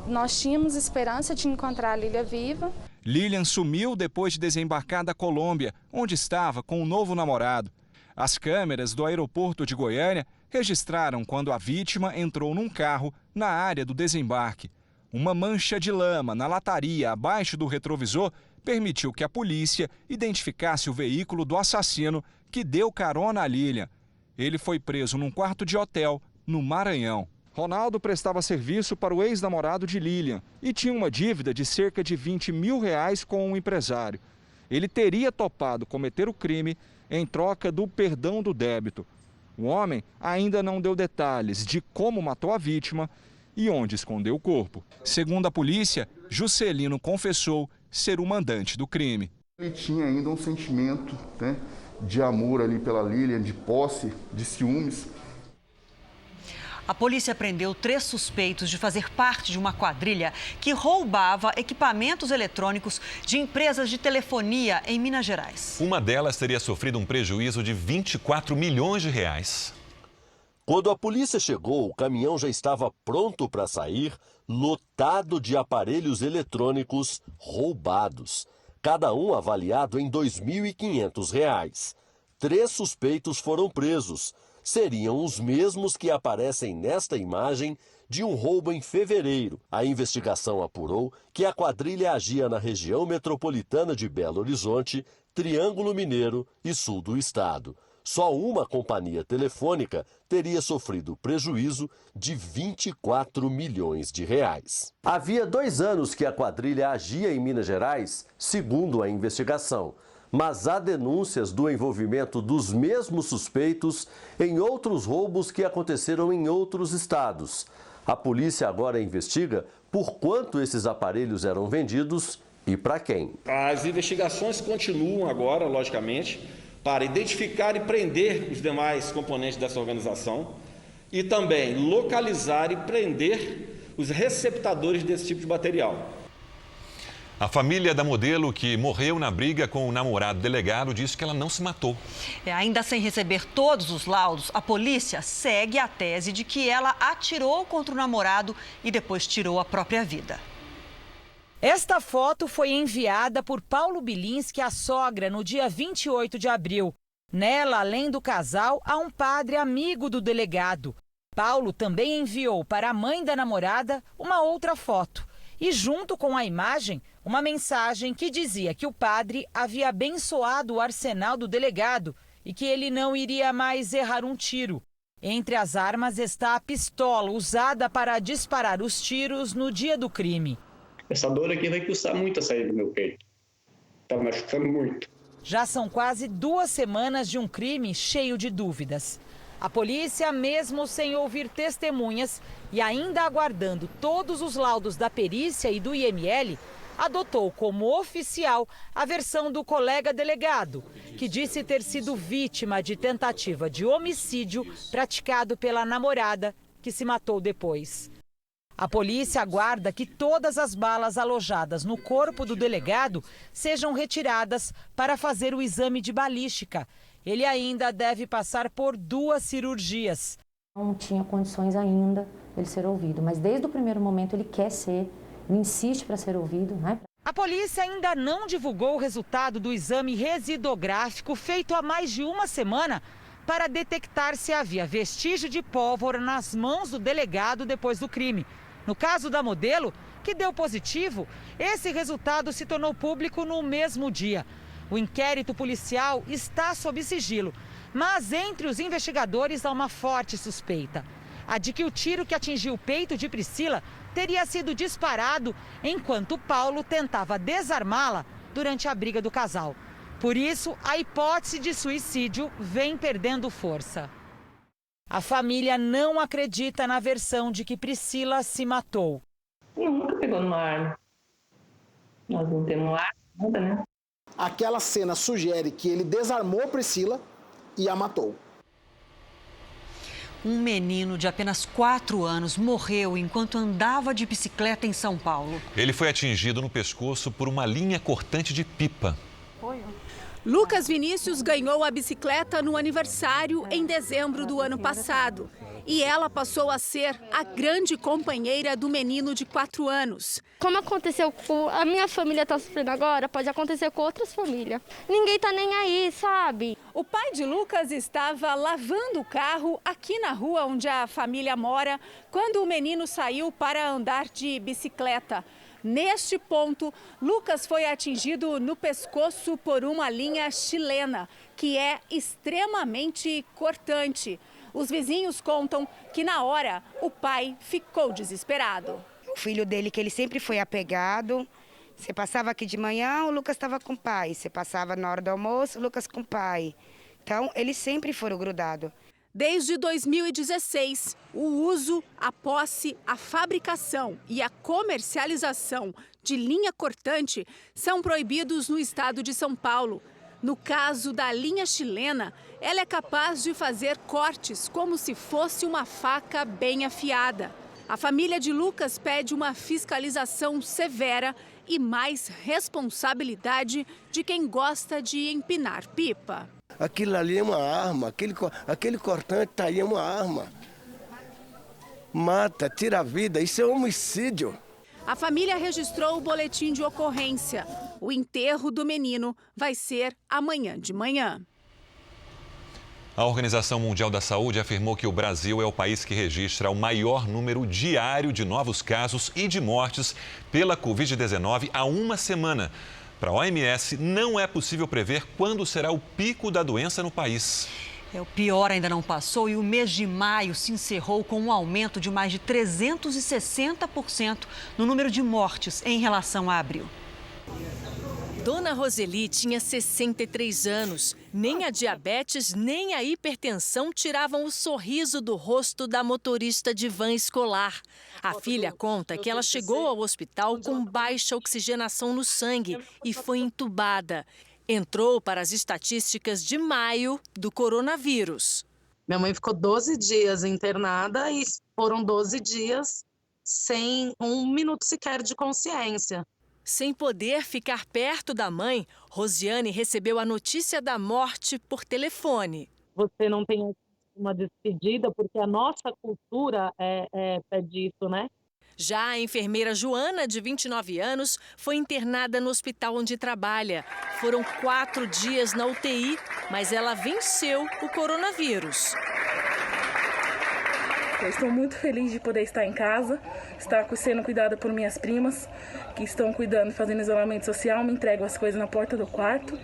nós tínhamos esperança de encontrar a Lília viva. Lilian sumiu depois de desembarcar da Colômbia, onde estava com um novo namorado. As câmeras do aeroporto de Goiânia registraram quando a vítima entrou num carro na área do desembarque. Uma mancha de lama na lataria abaixo do retrovisor permitiu que a polícia identificasse o veículo do assassino que deu carona a Lilian. Ele foi preso num quarto de hotel no Maranhão. Ronaldo prestava serviço para o ex-namorado de Lilian e tinha uma dívida de cerca de R$20 mil com um empresário. Ele teria topado cometer o crime em troca do perdão do débito. O homem ainda não deu detalhes de como matou a vítima e onde escondeu o corpo. Segundo a polícia, Juscelino confessou ser o mandante do crime. Ele tinha ainda um sentimento, né, de amor ali pela Lilian, de posse, de ciúmes. A polícia prendeu 3 suspeitos de fazer parte de uma quadrilha que roubava equipamentos eletrônicos de empresas de telefonia em Minas Gerais. Uma delas teria sofrido um prejuízo de R$24 milhões. Quando a polícia chegou, o caminhão já estava pronto para sair, lotado de aparelhos eletrônicos roubados. Cada um avaliado em R$ 2.500. 3 suspeitos foram presos. Seriam os mesmos que aparecem nesta imagem de um roubo em fevereiro. A investigação apurou que a quadrilha agia na região metropolitana de Belo Horizonte, Triângulo Mineiro e sul do estado. Só uma companhia telefônica teria sofrido prejuízo de R$24 milhões. Havia 2 anos que a quadrilha agia em Minas Gerais, segundo a investigação. Mas há denúncias do envolvimento dos mesmos suspeitos em outros roubos que aconteceram em outros estados. A polícia agora investiga por quanto esses aparelhos eram vendidos e para quem. As investigações continuam agora, logicamente, para identificar e prender os demais componentes dessa organização e também localizar e prender os receptadores desse tipo de material. A família da modelo que morreu na briga com o namorado delegado disse que ela não se matou. Ainda sem receber todos os laudos, a polícia segue a tese de que ela atirou contra o namorado e depois tirou a própria vida. Esta foto foi enviada por Paulo Bilinski à sogra no dia 28 de abril. Nela, além do casal, há um padre amigo do delegado. Paulo também enviou para a mãe da namorada uma outra foto. E junto com a imagem, uma mensagem que dizia que o padre havia abençoado o arsenal do delegado e que ele não iria mais errar um tiro. Entre as armas está a pistola usada para disparar os tiros no dia do crime. Essa dor aqui vai custar muito a sair do meu peito. Está machucando muito. Já são quase 2 semanas de um crime cheio de dúvidas. A polícia, mesmo sem ouvir testemunhas e ainda aguardando todos os laudos da perícia e do IML, adotou como oficial a versão do colega delegado, que disse ter sido vítima de tentativa de homicídio praticado pela namorada, que se matou depois. A polícia aguarda que todas as balas alojadas no corpo do delegado sejam retiradas para fazer o exame de balística. Ele ainda deve passar por 2 cirurgias. Não tinha condições ainda ele ser ouvido, mas desde o primeiro momento ele quer ser, ele insiste para ser ouvido, né? A polícia ainda não divulgou o resultado do exame residográfico feito há mais de 1 semana para detectar se havia vestígio de pólvora nas mãos do delegado depois do crime. No caso da modelo, que deu positivo, esse resultado se tornou público no mesmo dia. O inquérito policial está sob sigilo, mas entre os investigadores há uma forte suspeita. A de que o tiro que atingiu o peito de Priscila teria sido disparado enquanto Paulo tentava desarmá-la durante a briga do casal. Por isso, a hipótese de suicídio vem perdendo força. A família não acredita na versão de que Priscila se matou. Ele nunca pegou numa arma. Nós não temos arma, nada, né? Aquela cena sugere que ele desarmou Priscila e a matou. Um menino de apenas 4 anos morreu enquanto andava de bicicleta em São Paulo. Ele foi atingido no pescoço por uma linha cortante de pipa. Lucas Vinícius ganhou a bicicleta no aniversário em dezembro do ano passado. E ela passou a ser a grande companheira do menino de 4 anos. Como aconteceu com a minha família está sofrendo agora, pode acontecer com outras famílias. Ninguém tá nem aí, sabe? O pai de Lucas estava lavando o carro aqui na rua onde a família mora, quando o menino saiu para andar de bicicleta. Neste ponto, Lucas foi atingido no pescoço por uma linha chilena, que é extremamente cortante. Os vizinhos contam que, na hora, o pai ficou desesperado. O filho dele, que ele sempre foi apegado, você passava aqui de manhã, o Lucas estava com o pai. Você passava na hora do almoço, o Lucas com o pai. Então, eles sempre foram grudados. Desde 2016, o uso, a posse, a fabricação e a comercialização de linha cortante são proibidos no estado de São Paulo. No caso da linha chilena, ela é capaz de fazer cortes como se fosse uma faca bem afiada. A família de Lucas pede uma fiscalização severa e mais responsabilidade de quem gosta de empinar pipa. Aquilo ali é uma arma, aquele cortante está aí é uma arma. Mata, tira a vida, isso é homicídio. A família registrou o boletim de ocorrência. O enterro do menino vai ser amanhã de manhã. A Organização Mundial da Saúde afirmou que o Brasil é o país que registra o maior número diário de novos casos e de mortes pela Covid-19 há uma semana. Para a OMS, não é possível prever quando será o pico da doença no país. O pior ainda não passou e o mês de maio se encerrou com um aumento de mais de 360% no número de mortes em relação a abril. Dona Roseli tinha 63 anos. Nem a diabetes nem a hipertensão tiravam o sorriso do rosto da motorista de van escolar. A filha conta que ela chegou ao hospital com baixa oxigenação no sangue e foi entubada. Entrou para as estatísticas de maio do coronavírus. Minha mãe ficou 12 dias internada e foram 12 dias sem um minuto sequer de consciência. Sem poder ficar perto da mãe, Rosiane recebeu a notícia da morte por telefone. Você não tem uma despedida, porque a nossa cultura pede isso, né? Já a enfermeira Joana, de 29 anos, foi internada no hospital onde trabalha. Foram 4 dias na UTI, mas ela venceu o coronavírus. Eu estou muito feliz de poder estar em casa, estar sendo cuidada por minhas primas, que estão cuidando, fazendo isolamento social, me entregam as coisas na porta do quarto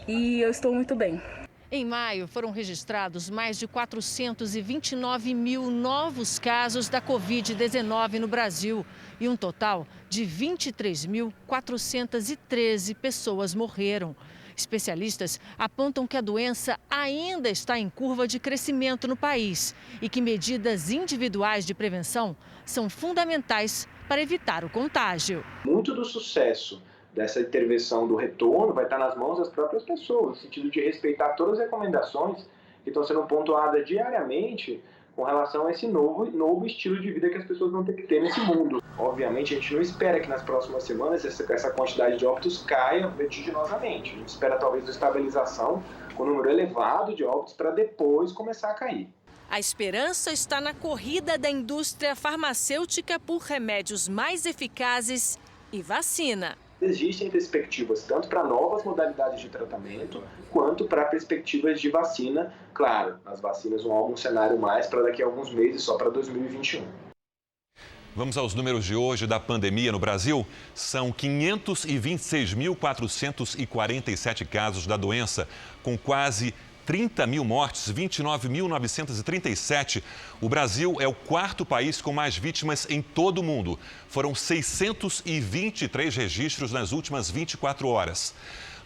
e eu estou muito bem. Em maio, foram registrados mais de 429 mil novos casos da Covid-19 no Brasil e um total de 23.413 pessoas morreram. Especialistas apontam que a doença ainda está em curva de crescimento no país e que medidas individuais de prevenção são fundamentais para evitar o contágio. Muito do sucesso dessa intervenção do retorno vai estar nas mãos das próprias pessoas, no sentido de respeitar todas as recomendações que estão sendo pontuadas diariamente com relação a esse novo estilo de vida que as pessoas vão ter que ter nesse mundo. Obviamente, a gente não espera que nas próximas semanas essa quantidade de óbitos caia vertiginosamente. A gente espera talvez uma estabilização com um número elevado de óbitos para depois começar a cair. A esperança está na corrida da indústria farmacêutica por remédios mais eficazes e vacina. Existem perspectivas tanto para novas modalidades de tratamento, quanto para perspectivas de vacina. Claro, as vacinas vão a um cenário mais para daqui a alguns meses, só para 2021. Vamos aos números de hoje da pandemia no Brasil. São 526.447 casos da doença, com quase 30 mil mortes, 29.937. O Brasil é o quarto país com mais vítimas em todo o mundo. Foram 623 registros nas últimas 24 horas.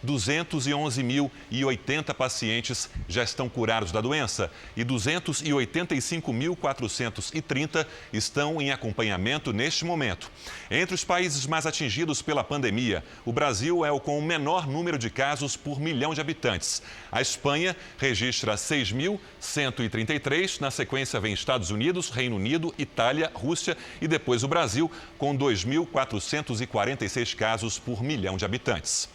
211.080 pacientes já estão curados da doença e 285.430 estão em acompanhamento neste momento. Entre os países mais atingidos pela pandemia, o Brasil é o com o menor número de casos por milhão de habitantes. A Espanha registra 6.133, na sequência vem Estados Unidos, Reino Unido, Itália, Rússia e depois o Brasil, com 2.446 casos por milhão de habitantes.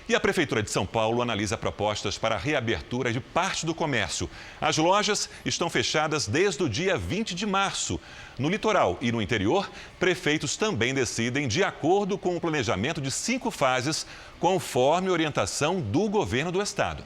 E a Prefeitura de São Paulo analisa propostas para a reabertura de parte do comércio. As lojas estão fechadas desde o dia 20 de março. No litoral e no interior, prefeitos também decidem de acordo com o planejamento de 5 fases, conforme orientação do governo do estado.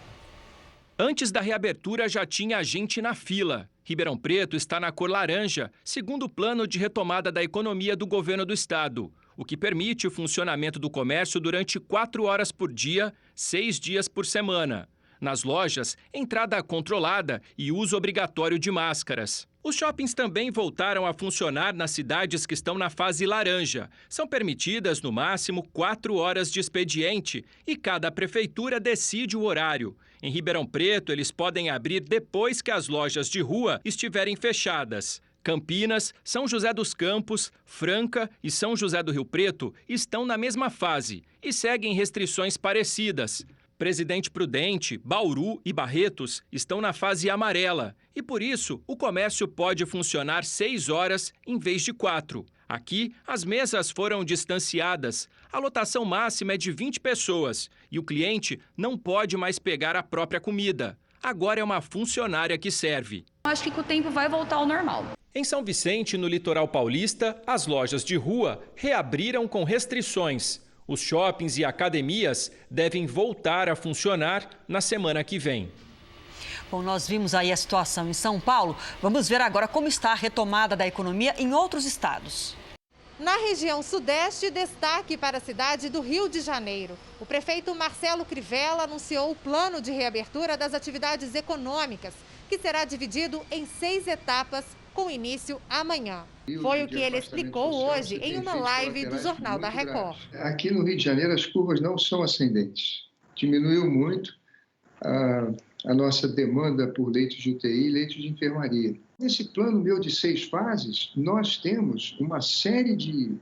Antes da reabertura já tinha gente na fila. Ribeirão Preto está na cor laranja, segundo o plano de retomada da economia do governo do estado, o que permite o funcionamento do comércio durante 4 horas por dia, 6 dias por semana. Nas lojas, entrada controlada e uso obrigatório de máscaras. Os shoppings também voltaram a funcionar nas cidades que estão na fase laranja. São permitidas, no máximo, 4 horas de expediente e cada prefeitura decide o horário. Em Ribeirão Preto, eles podem abrir depois que as lojas de rua estiverem fechadas. Campinas, São José dos Campos, Franca e São José do Rio Preto estão na mesma fase e seguem restrições parecidas. Presidente Prudente, Bauru e Barretos estão na fase amarela e, por isso, o comércio pode funcionar 6 horas em vez de 4. Aqui, as mesas foram distanciadas. A lotação máxima é de 20 pessoas e o cliente não pode mais pegar a própria comida. Agora é uma funcionária que serve. Acho que com o tempo vai voltar ao normal. Em São Vicente, no litoral paulista, as lojas de rua reabriram com restrições. Os shoppings e academias devem voltar a funcionar na semana que vem. Bom, nós vimos aí a situação em São Paulo. Vamos ver agora como está a retomada da economia em outros estados. Na região sudeste, destaque para a cidade do Rio de Janeiro. O prefeito Marcelo Crivella anunciou o plano de reabertura das atividades econômicas, que será dividido em 6 etapas, com início amanhã. Foi o que ele explicou hoje em uma live do Jornal da Record. Aqui no Rio de Janeiro as curvas não são ascendentes. Diminuiu muito a nossa demanda por leitos de UTI e leitos de enfermaria. Nesse plano meu de 6 fases, nós temos uma série de,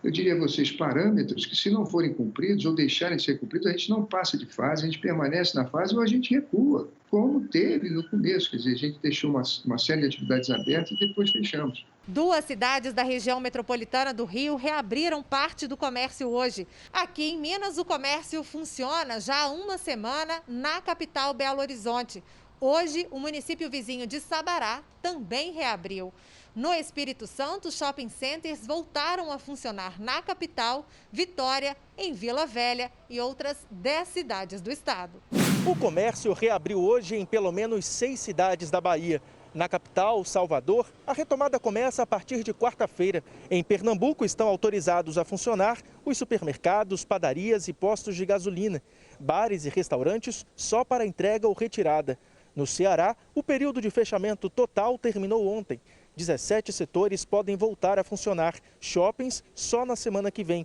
eu diria a vocês, parâmetros que, se não forem cumpridos ou deixarem de ser cumpridos, a gente não passa de fase, a gente permanece na fase ou a gente recua, como teve no começo. Quer dizer, a gente deixou uma série de atividades abertas e depois fechamos. 2 cidades da região metropolitana do Rio reabriram parte do comércio hoje. Aqui em Minas, o comércio funciona já há uma semana na capital Belo Horizonte. Hoje, o município vizinho de Sabará também reabriu. No Espírito Santo, shopping centers voltaram a funcionar na capital, Vitória, em Vila Velha e outras 10 cidades do estado. O comércio reabriu hoje em pelo menos 6 cidades da Bahia. Na capital, Salvador, a retomada começa a partir de quarta-feira. Em Pernambuco estão autorizados a funcionar os supermercados, padarias e postos de gasolina. Bares e restaurantes só para entrega ou retirada. No Ceará, o período de fechamento total terminou ontem. 17 setores podem voltar a funcionar, shoppings só na semana que vem.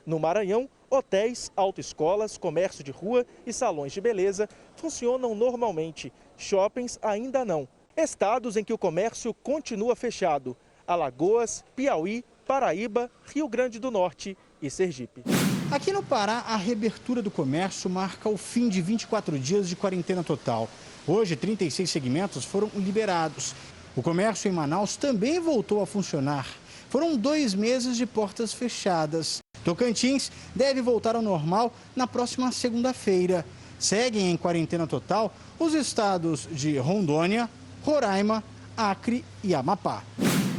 No Maranhão, hotéis, autoescolas, comércio de rua e salões de beleza funcionam normalmente. Shoppings ainda não. Estados em que o comércio continua fechado: Alagoas, Piauí, Paraíba, Rio Grande do Norte e Sergipe. Aqui no Pará, a reabertura do comércio marca o fim de 24 dias de quarentena total. Hoje, 36 segmentos foram liberados. O comércio em Manaus também voltou a funcionar. Foram 2 meses de portas fechadas. Tocantins deve voltar ao normal na próxima segunda-feira. Seguem em quarentena total os estados de Rondônia, Roraima, Acre e Amapá.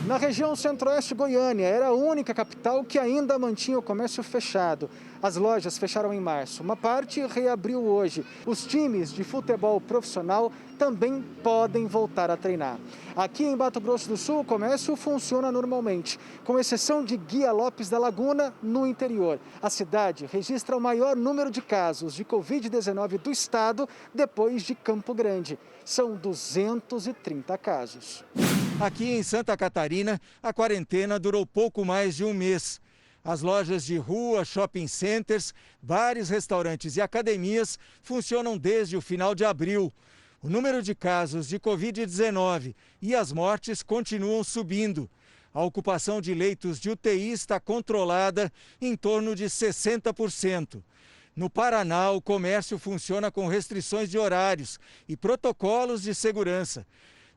Na região centro-oeste Goiânia, era a única capital que ainda mantinha o comércio fechado. As lojas fecharam em março, uma parte reabriu hoje. Os times de futebol profissional também podem voltar a treinar. Aqui em Mato Grosso do Sul, o comércio funciona normalmente, com exceção de Guia Lopes da Laguna, no interior. A cidade registra o maior número de casos de Covid-19 do estado depois de Campo Grande. São 230 casos. Aqui em Santa Catarina, a quarentena durou pouco mais de um mês. As lojas de rua, shopping centers, bares, restaurantes e academias funcionam desde o final de abril. O número de casos de Covid-19 e as mortes continuam subindo. A ocupação de leitos de UTI está controlada em torno de 60%. No Paraná, o comércio funciona com restrições de horários e protocolos de segurança.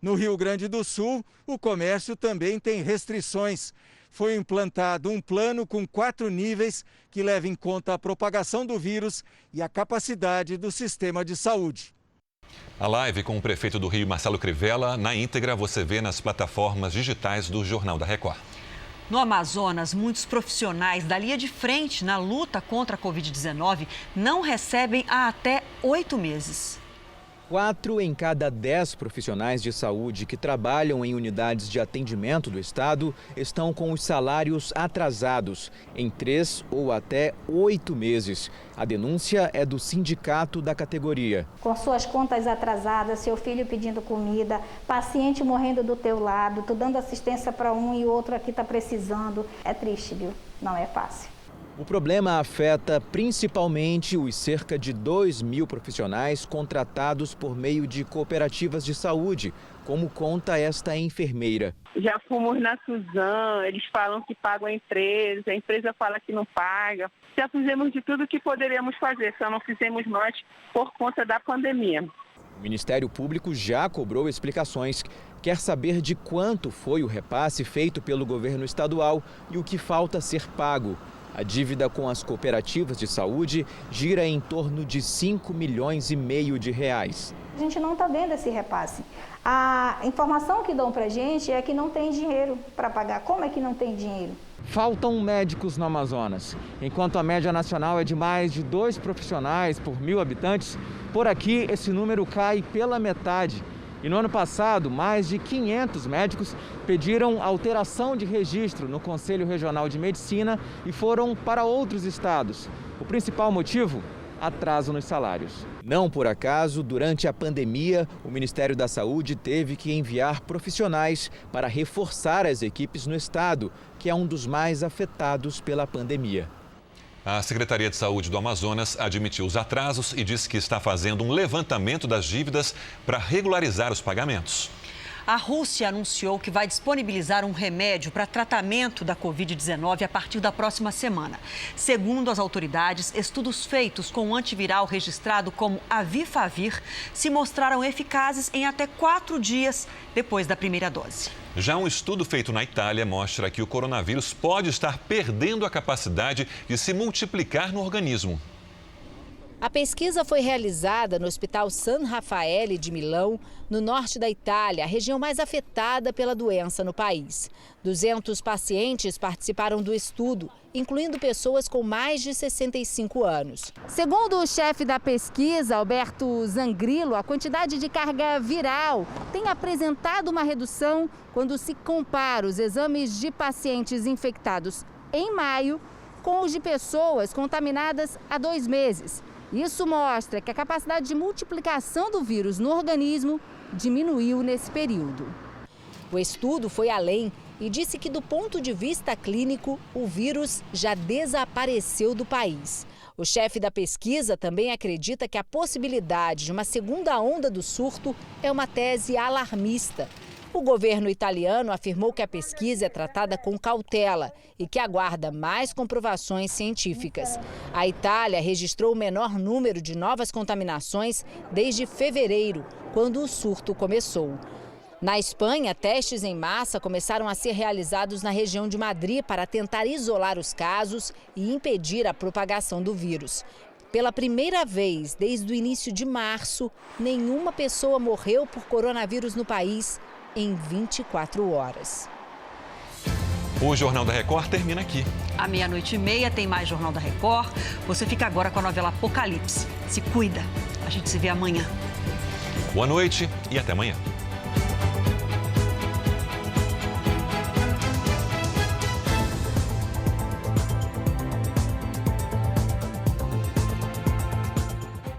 No Rio Grande do Sul, o comércio também tem restrições. Foi implantado um plano com 4 níveis que leva em conta a propagação do vírus e a capacidade do sistema de saúde. A live com o prefeito do Rio, Marcelo Crivella, na íntegra você vê nas plataformas digitais do Jornal da Record. No Amazonas, muitos profissionais da linha de frente na luta contra a Covid-19 não recebem há até 8 meses. 4 em cada 10 profissionais de saúde que trabalham em unidades de atendimento do estado estão com os salários atrasados em 3 ou até 8 meses. A denúncia é do sindicato da categoria. Com suas contas atrasadas, seu filho pedindo comida, paciente morrendo do teu lado, tu dando assistência para um e o outro aqui está precisando. É triste, viu? Não é fácil. O problema afeta principalmente os cerca de 2.000 profissionais contratados por meio de cooperativas de saúde, como conta esta enfermeira. Já fomos na Suzan, eles falam que pagam a empresa fala que não paga. Já fizemos de tudo que poderíamos fazer, só não fizemos mais por conta da pandemia. O Ministério Público já cobrou explicações. Quer saber de quanto foi o repasse feito pelo governo estadual e o que falta ser pago. A dívida com as cooperativas de saúde gira em torno de 5,5 milhões de reais. A gente não está vendo esse repasse. A informação que dão para a gente é que não tem dinheiro para pagar. Como é que não tem dinheiro? Faltam médicos no Amazonas. Enquanto a média nacional é de mais de 2 profissionais por 1.000 habitantes, por aqui esse número cai pela metade. E no ano passado, mais de 500 médicos pediram alteração de registro no Conselho Regional de Medicina e foram para outros estados. O principal motivo? Atraso nos salários. Não por acaso, durante a pandemia, o Ministério da Saúde teve que enviar profissionais para reforçar as equipes no estado, que é um dos mais afetados pela pandemia. A Secretaria de Saúde do Amazonas admitiu os atrasos e disse que está fazendo um levantamento das dívidas para regularizar os pagamentos. A Rússia anunciou que vai disponibilizar um remédio para tratamento da Covid-19 a partir da próxima semana. Segundo as autoridades, estudos feitos com um antiviral registrado como Avifavir se mostraram eficazes em até 4 dias depois da primeira dose. Já um estudo feito na Itália mostra que o coronavírus pode estar perdendo a capacidade de se multiplicar no organismo. A pesquisa foi realizada no Hospital San Raffaele de Milão, no norte da Itália, a região mais afetada pela doença no país. 200 pacientes participaram do estudo, incluindo pessoas com mais de 65 anos. Segundo o chefe da pesquisa, Alberto Zangrillo, a quantidade de carga viral tem apresentado uma redução quando se compara os exames de pacientes infectados em maio com os de pessoas contaminadas há 2 meses. Isso mostra que a capacidade de multiplicação do vírus no organismo diminuiu nesse período. O estudo foi além e disse que, do ponto de vista clínico, o vírus já desapareceu do país. O chefe da pesquisa também acredita que a possibilidade de uma segunda onda do surto é uma tese alarmista. O governo italiano afirmou que a pesquisa é tratada com cautela e que aguarda mais comprovações científicas. A Itália registrou o menor número de novas contaminações desde fevereiro, quando o surto começou. Na Espanha, testes em massa começaram a ser realizados na região de Madrid para tentar isolar os casos e impedir a propagação do vírus. Pela primeira vez desde o início de março, nenhuma pessoa morreu por coronavírus no país em 24 horas. O Jornal da Record termina aqui. À 00:30 tem mais Jornal da Record. Você fica agora com a novela Apocalipse. Se cuida. A gente se vê amanhã. Boa noite e até amanhã.